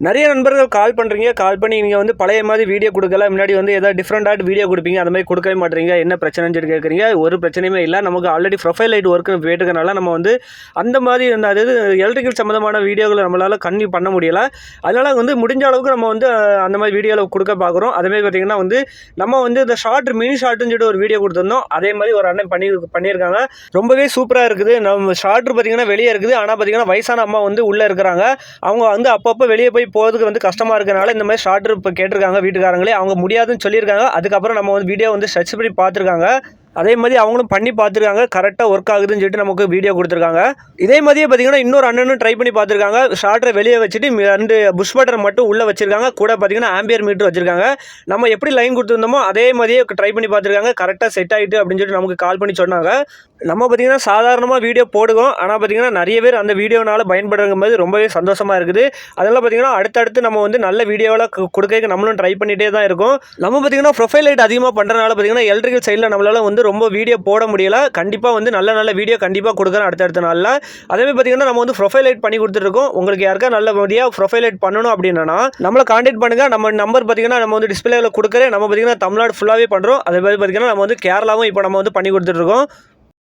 நிறைய நண்பர்கள் கால் பண்ணுறீங்க. கால் பண்ணி நீங்கள் வந்து பழைய மாதிரி வீடியோ கொடுக்கல. முன்னாடி வந்து ஏதாவது டிஃப்ரெண்ட்டாக வீடியோ கொடுப்பீங்க. அந்த மாதிரி கொடுக்கவே மாட்டேறீங்க. என்ன பிரச்சனைன்னு சொல்லி கேட்குறீங்க. ஒரு பிரச்சனையுமே இல்லை. நமக்கு ஆல்ரெடி ப்ரொஃபைல் லைட் ஒர்க் போயிட்டுருக்கனால நம்ம வந்து அந்த மாதிரி அதாவது எலக்ட்ரிக்கல் சம்மந்தமான வீடியோக்களை நம்மளால் கன்டினியூ பண்ண முடியலை. அதனால் வந்து முடிஞ்ச அளவுக்கு நம்ம வந்து அந்த மாதிரி வீடியோவில் கொடுக்க பார்க்குறோம். அதேமாதிரி பார்த்திங்கன்னா வந்து நம்ம வந்து இந்த மினி ஷார்ட்டுன்னு சொல்லிட்டு ஒரு வீடியோ கொடுத்துருந்தோம். அதே மாதிரி ஒரு அண்ணன் பண்ணியிருக்காங்க. ரொம்பவே சூப்பராக இருக்குது. நம்ம ஷார்ட் பார்த்திங்கன்னா வெளியே இருக்குது. ஆனால் பார்த்திங்கன்னா வயசான அம்மா வந்து உள்ளே இருக்கிறாங்க. அவங்க வந்து அப்பப்போ வெளியே போய் போகிறதுக்கு வந்து கஷ்டமாக இருக்கனால இந்த மாதிரி ஷார்ட் இப்போ கேட்டிருக்காங்க வீட்டுக்காரங்களே. அவங்க முடியாதுன்னு சொல்லியிருக்காங்க. அதுக்கப்புறம் நம்ம வந்து வீடியோ வந்து சர்ச் பண்ணி பார்த்துருக்காங்க. அதே மாதிரி அவங்களும் பண்ணி பார்த்துருக்காங்க. கரெக்டாக ஒர்க் ஆகுதுன்னு சொல்லிட்டு நமக்கு வீடியோ கொடுத்துருக்காங்க. இதே மாதிரியே பார்த்தீங்கன்னா இன்னொரு அண்ணனும் ட்ரை பண்ணி பார்த்துருக்காங்க. ஷார்ட்டரை வெளியே வச்சுட்டு 2 புஷ் பட்டர் மட்டும் உள்ளே வச்சிருக்காங்க. கூட பார்த்தீங்கன்னா ஆம்பியர் மீட்டர் வச்சிருக்காங்க. நம்ம எப்படி லைன் கொடுத்துருந்தோமோ அதே மாதிரியே ட்ரை பண்ணி பார்த்துருக்காங்க. கரெக்டாக செட் ஆகிட்டு அப்படின்னு சொல்லிட்டு நமக்கு கால் பண்ணி சொன்னாங்க. நம்ம பார்த்தீங்கன்னா சாதாரணமாக வீடியோ போடுவோம். ஆனால் பார்த்தீங்கன்னா நிறைய பேர் அந்த வீடியோனால் பயன்படுத்தும் போது ரொம்பவே சந்தோஷமாக இருக்குது. அதெல்லாம் பார்த்தீங்கன்னா அடுத்தடுத்து நம்ம வந்து நல்ல வீடியோவில் கொடுக்க நம்மளும் ட்ரை பண்ணிகிட்டே தான் இருக்கும். நம்ம பார்த்தீங்கன்னா ப்ரொஃபைல் லைட் அதிகமாக பண்ணுறதுனால பார்த்தீங்கன்னா எலக்ட்ரிக்கல் சைடில் நம்மளால் வந்து ரொம்ப வீடியோ போட முடியல. கண்டிப்பாக வந்து நல்ல வீடியோ கண்டிப்பாக கொடுக்குறேன் அடுத்தடுத்த நாளில். அதேமாதிரி பார்த்தீங்கன்னா நம்ம வந்து ப்ரொஃபைல் லைட் பண்ணி கொடுத்துருக்கோம். உங்களுக்கு யாருக்கா நல்ல வீடியோ ப்ரொஃபைல் லைட் பண்ணணும் அப்படின்னா நம்மளை கான்டாக்ட் பண்ணுங்கள். நம்ம நம்பர் பார்த்தீங்கன்னா நம்ம வந்து டிஸ்பிளேவில் கொடுக்குறேன். நம்ம பார்த்தீங்கன்னா தமிழ்நாடு ஃபுல்லாகவே பண்ணுறோம். அதே மாதிரி பார்த்தீங்கன்னா நம்ம வந்து கேரளாவும் இப்போ நம்ம வந்து பண்ணி கொடுத்துட்ருக்கோம்.